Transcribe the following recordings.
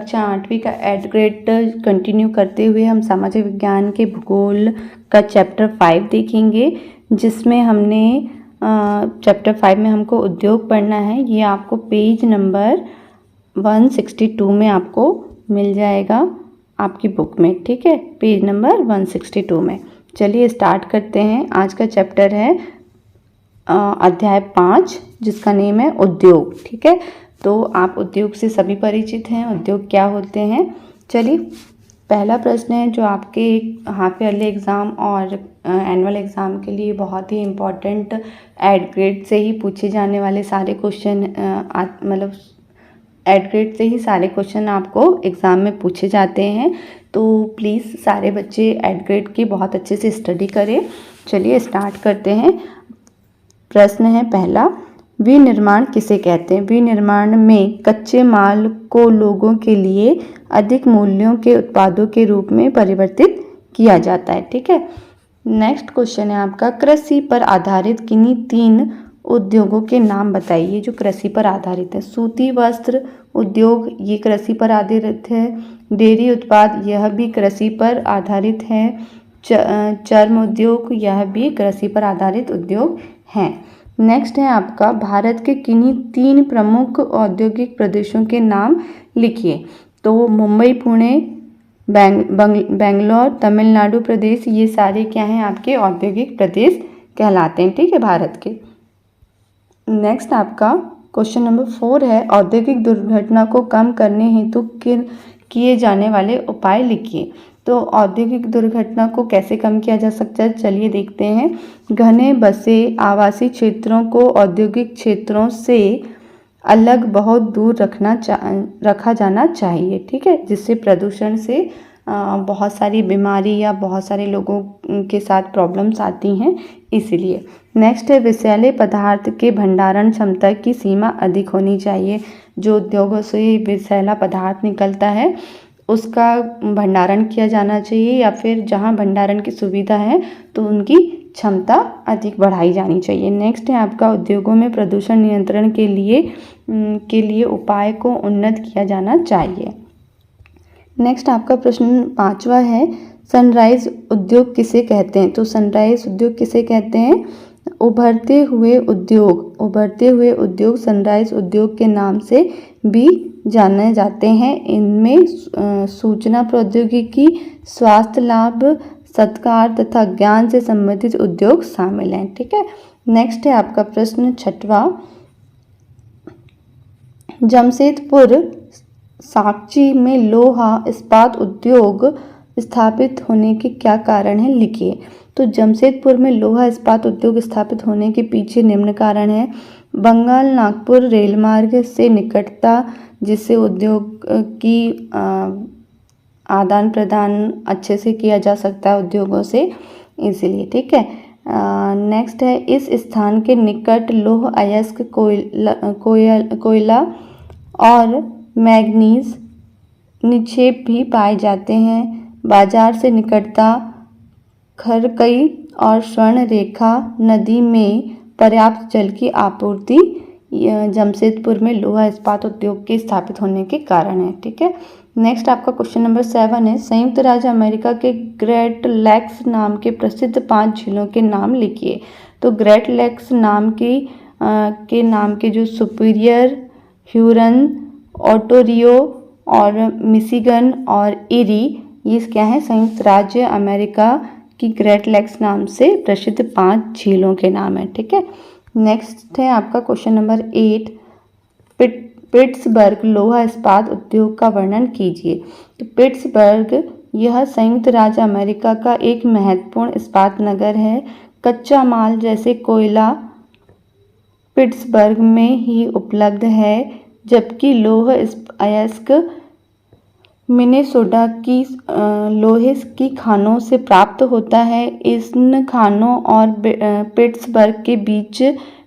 कक्षा 8वीं का एड ग्रेड कंटिन्यू करते हुए हम सामाजिक विज्ञान के भूगोल का चैप्टर 5 देखेंगे, जिसमें हमने चैप्टर 5 में हमको उद्योग पढ़ना है। ये आपको पेज नंबर 162 में आपको मिल जाएगा आपकी बुक में, ठीक है, पेज नंबर 162 में। चलिए स्टार्ट करते हैं। आज का चैप्टर है अध्याय 5, जिसका नेम है उद्योग, ठीक है। तो आप उद्योग से सभी परिचित हैं, उद्योग क्या होते हैं। चलिए पहला प्रश्न है जो आपके हाफ ईयरली एग्ज़ाम और एनुअल एग्ज़ाम के लिए बहुत ही इम्पॉर्टेंट एड ग्रेड से ही पूछे जाने वाले सारे क्वेश्चन, मतलब एड ग्रेड से ही सारे क्वेश्चन आपको एग्ज़ाम में पूछे जाते हैं। तो प्लीज़ सारे बच्चे एड ग्रेड की बहुत अच्छे से स्टडी करें। चलिए स्टार्ट करते हैं। प्रश्न है पहला, विनिर्माण किसे कहते हैं। विनिर्माण में कच्चे माल को लोगों के लिए अधिक मूल्यों के उत्पादों के रूप में परिवर्तित किया जाता है, ठीक है। नेक्स्ट क्वेश्चन है आपका, कृषि पर आधारित किन्हीं 3 उद्योगों के नाम बताइए जो कृषि पर आधारित है। सूती वस्त्र उद्योग, ये कृषि पर आधारित है। डेयरी उत्पाद, यह भी कृषि पर आधारित है। चर्म उद्योग, यह भी कृषि पर आधारित उद्योग हैं। नेक्स्ट है आपका, भारत के किन्हीं 3 प्रमुख औद्योगिक प्रदेशों के नाम लिखिए। तो मुंबई, पुणे, बेंगलोर, तमिलनाडु प्रदेश, ये सारे क्या हैं आपके औद्योगिक प्रदेश कहलाते हैं, ठीक है, भारत के। नेक्स्ट आपका क्वेश्चन नंबर 4 है, औद्योगिक दुर्घटना को कम करने हेतु किए जाने वाले उपाय लिखिए। तो औद्योगिक दुर्घटना को कैसे कम किया जा सकता है, चलिए देखते हैं। घने बसे आवासीय क्षेत्रों को औद्योगिक क्षेत्रों से अलग बहुत दूर रखा जाना चाहिए, ठीक है, जिससे प्रदूषण से बहुत सारी बीमारी या बहुत सारे लोगों के साथ प्रॉब्लम्स आती हैं, इसलिए। नेक्स्ट है, विषैले पदार्थ के भंडारण क्षमता की सीमा अधिक होनी चाहिए। जो उद्योगों से विषैला पदार्थ निकलता है उसका भंडारण किया जाना चाहिए, या फिर जहां भंडारण की सुविधा है तो उनकी क्षमता अधिक बढ़ाई जानी चाहिए। नेक्स्ट है आपका, उद्योगों में प्रदूषण नियंत्रण के लिए उपाय को उन्नत किया जाना चाहिए। नेक्स्ट आपका प्रश्न 5वां है, सनराइज उद्योग किसे कहते हैं। तो सनराइज उद्योग किसे कहते हैं, उभरते हुए उद्योग सनराइज उद्योग के नाम से भी जाने जाते हैं। इनमें सूचना प्रौद्योगिकी, स्वास्थ्य लाभ, सत्कार तथा ज्ञान से संबंधित उद्योग शामिल हैं, ठीक है। नेक्स्ट है आपका प्रश्न 6वां, जमशेदपुर साकची में लोहा इस्पात उद्योग स्थापित होने के क्या कारण है, लिखिए। तो जमशेदपुर में लोहा इस्पात उद्योग स्थापित होने के पीछे निम्न कारण है। बंगाल नागपुर रेलमार्ग से निकटता, जिससे उद्योग की आदान प्रदान अच्छे से किया जा सकता है उद्योगों से, इसलिए, ठीक है। नेक्स्ट है, इस स्थान के निकट लौह अयस्क कोयला और मैग्नीज निक्षेप भी पाए जाते हैं। बाजार से निकटता, खरकई और स्वर्ण रेखा नदी में पर्याप्त जल की आपूर्ति जमशेदपुर में लोहा इस्पात उद्योग के स्थापित होने के कारण है, ठीक है। नेक्स्ट आपका क्वेश्चन नंबर 7 है, संयुक्त राज्य अमेरिका के ग्रेट लेक्स नाम के प्रसिद्ध 5 झीलों के नाम लिखिए। तो ग्रेट लेक्स नाम के जो सुपीरियर, ह्यूरन, ओटोरियो और मिशिगन और इरी, ये क्या है, संयुक्त राज्य अमेरिका की ग्रेट लेक्स नाम से प्रसिद्ध 5 झीलों के नाम है, ठीक है। नेक्स्ट है आपका क्वेश्चन नंबर 8, पिट्सबर्ग लोहा इस्पात उद्योग का वर्णन कीजिए। तो पिट्सबर्ग यह संयुक्त राज्य अमेरिका का एक महत्वपूर्ण इस्पात नगर है। कच्चा माल जैसे कोयला पिट्सबर्ग में ही उपलब्ध है, जबकि लौह अयस्क मिनेसोटा की लोहे की खानों से प्राप्त होता है। इन खानों और पिट्सबर्ग के बीच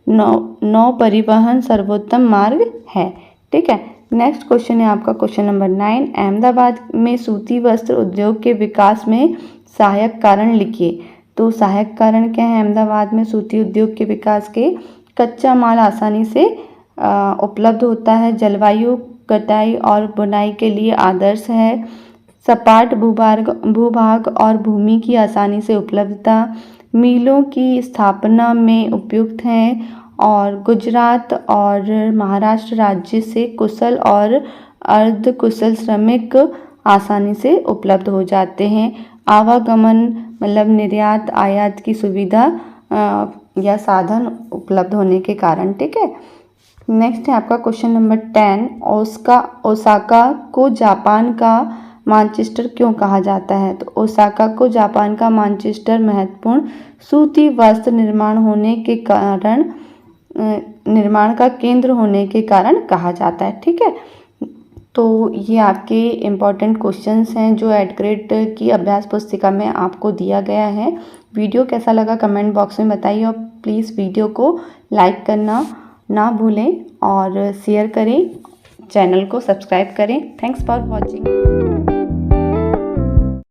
नौ परिवहन सर्वोत्तम मार्ग है, ठीक है। नेक्स्ट क्वेश्चन है आपका क्वेश्चन नंबर 9, अहमदाबाद में सूती वस्त्र उद्योग के विकास में सहायक कारण लिखिए। तो सहायक कारण क्या है अहमदाबाद में सूती उद्योग के विकास के, कच्चा माल आसानी से उपलब्ध होता है, जलवायु कटाई और बुनाई के लिए आदर्श है। सपाट भूभाग और भूमि की आसानी से उपलब्धता मीलों की स्थापना में उपयुक्त हैं और गुजरात और महाराष्ट्र राज्य से कुशल और अर्ध कुशल श्रमिक आसानी से उपलब्ध हो जाते हैं। आवागमन मतलब निर्यात आयात की सुविधा या साधन उपलब्ध होने के कारण। ठीक है, नेक्स्ट है आपका क्वेश्चन नंबर 10। ओसाका को जापान का मानचेस्टर क्यों कहा जाता है? तो ओसाका को जापान का मानचेस्टर महत्वपूर्ण सूती वस्त्र निर्माण का केंद्र होने के कारण कहा जाता है। ठीक है, तो ये आपके इम्पॉर्टेंट क्वेश्चंस हैं जो एट ग्रेड की अभ्यास पुस्तिका में आपको दिया गया है। वीडियो कैसा लगा कमेंट बॉक्स में बताइए और प्लीज़ वीडियो को लाइक करना ना भूलें और शेयर करें, चैनल को सब्सक्राइब करें। Thanks for watching.